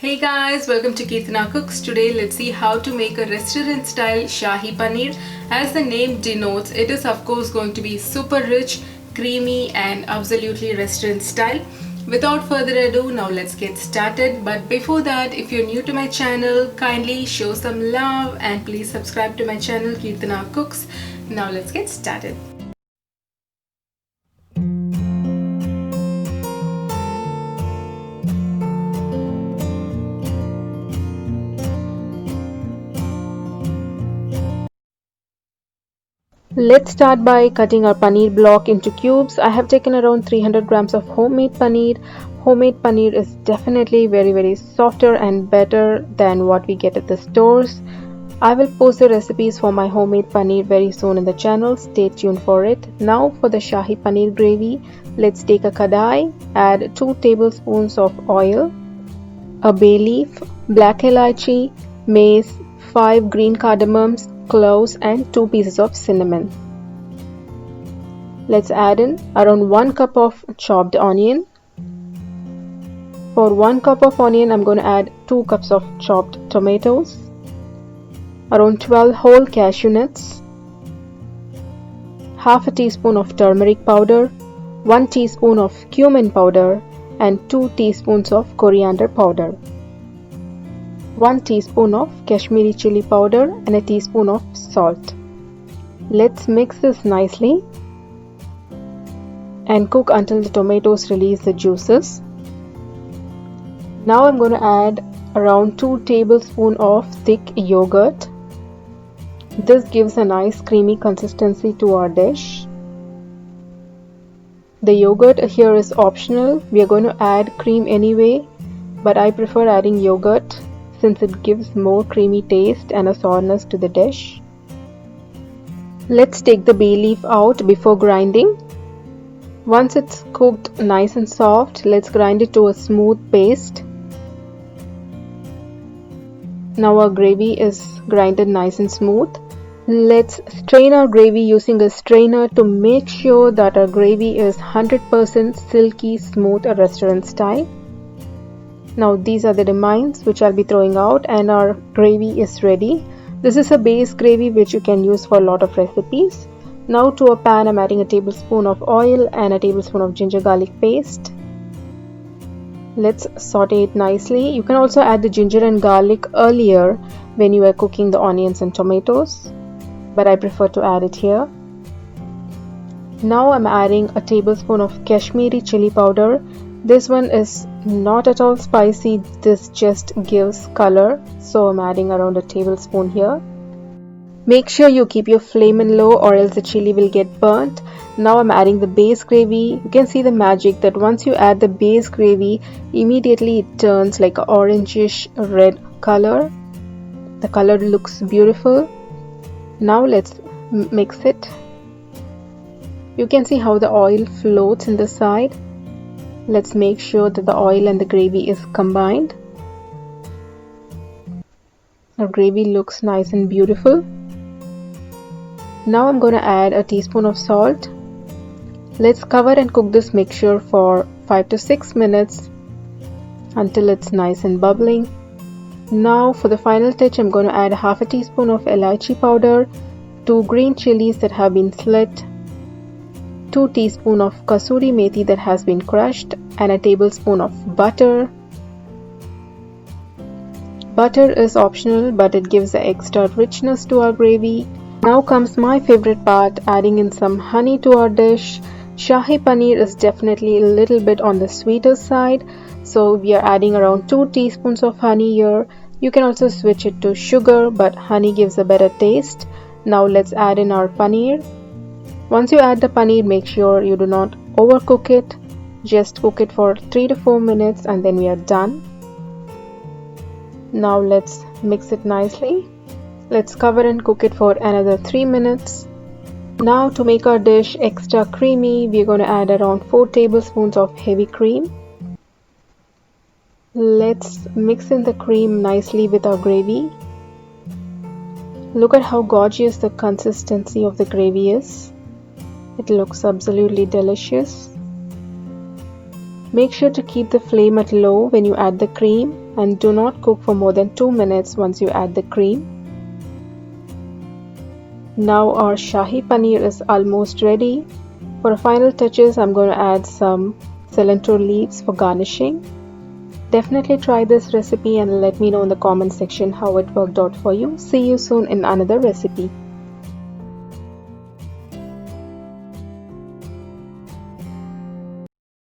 Hey guys, welcome to Keerthana Cooks. Today let's see how to make a restaurant style Shahi Paneer. As the name denotes, it is of course going to be super rich, creamy and absolutely restaurant style. Without further ado, now let's get started. But before that, if you're new to my channel, kindly show some love and please subscribe to my channel Keerthana Cooks. Now let's get started. Let's start by cutting our paneer block into cubes. I have taken around 300 grams of homemade paneer. Homemade paneer is definitely very softer and better than what we get at the stores. I will post the recipes for my homemade paneer very soon in the channel. Stay tuned for it. Now for the Shahi paneer gravy, let's take a kadai, add 2 tablespoons of oil, a bay leaf, black elaichi, mace, 5 green cardamoms, cloves and 2 pieces of cinnamon. Let's add in around 1 cup of chopped onion. For 1 cup of onion, I'm going to add 2 cups of chopped tomatoes, around 12 whole cashew nuts, half a teaspoon of turmeric powder, 1 teaspoon of cumin powder and 2 teaspoons of coriander powder, 1 teaspoon of Kashmiri chili powder and a teaspoon of salt. Let's mix this nicely and cook until the tomatoes release the juices. Now I'm going to add around 2 tablespoons of thick yogurt. This gives a nice creamy consistency to our dish. The yogurt here is optional. We are going to add cream anyway, but I prefer adding yogurt since it gives more creamy taste and a sourness to the dish. Let's take the bay leaf out before grinding. Once it's cooked nice and soft, let's grind it to a smooth paste. Now our gravy is grinded nice and smooth. Let's strain our gravy using a strainer to make sure that our gravy is 100% silky smooth restaurant style. Now these are the remains which I'll be throwing out and our gravy is ready. This is a base gravy which you can use for a lot of recipes. Now to a pan I'm adding a tablespoon of oil and a tablespoon of ginger garlic paste. Let's saute it nicely. You can also add the ginger and garlic earlier when you are cooking the onions and tomatoes, but I prefer to add it here. Now I'm adding a tablespoon of Kashmiri chili powder. This one is not at all spicy, this just gives color, so I'm adding around a tablespoon here. Make sure you keep your flame in low or else the chili will get burnt. Now I'm adding the base gravy. You can see the magic that once you add the base gravy, immediately it turns like an orangish red color. The color looks beautiful. Now let's mix it. You can see how the oil floats in the side. Let's make sure that the oil and the gravy is combined. Our gravy looks nice and beautiful. Now I'm going to add a teaspoon of salt. Let's cover and cook this mixture for 5 to 6 minutes until it's nice and bubbling. Now for the final touch, I'm going to add half a teaspoon of elaichi powder, 2 green chilies that have been slit, 2 teaspoons of kasuri methi that has been crushed and a tablespoon of butter. Butter is optional but it gives the extra richness to our gravy. Now comes my favorite part, adding in some honey to our dish. Shahi paneer is definitely a little bit on the sweeter side, so we are adding around 2 teaspoons of honey here. You can also switch it to sugar, but honey gives a better taste. Now let's add in our paneer. Once you add the paneer, make sure you do not overcook it. Just cook it for 3 to 4 minutes and then we are done. Now let's mix it nicely. Let's cover and cook it for another 3 minutes. Now to make our dish extra creamy, we are going to add around 4 tablespoons of heavy cream. Let's mix in the cream nicely with our gravy. Look at how gorgeous the consistency of the gravy is. It looks absolutely delicious. Make sure to keep the flame at low when you add the cream and do not cook for more than 2 minutes once you add the cream. Now our Shahi Paneer is almost ready. For final touches, I'm going to add some cilantro leaves for garnishing. Definitely try this recipe and let me know in the comment section how it worked out for you. See you soon in another recipe.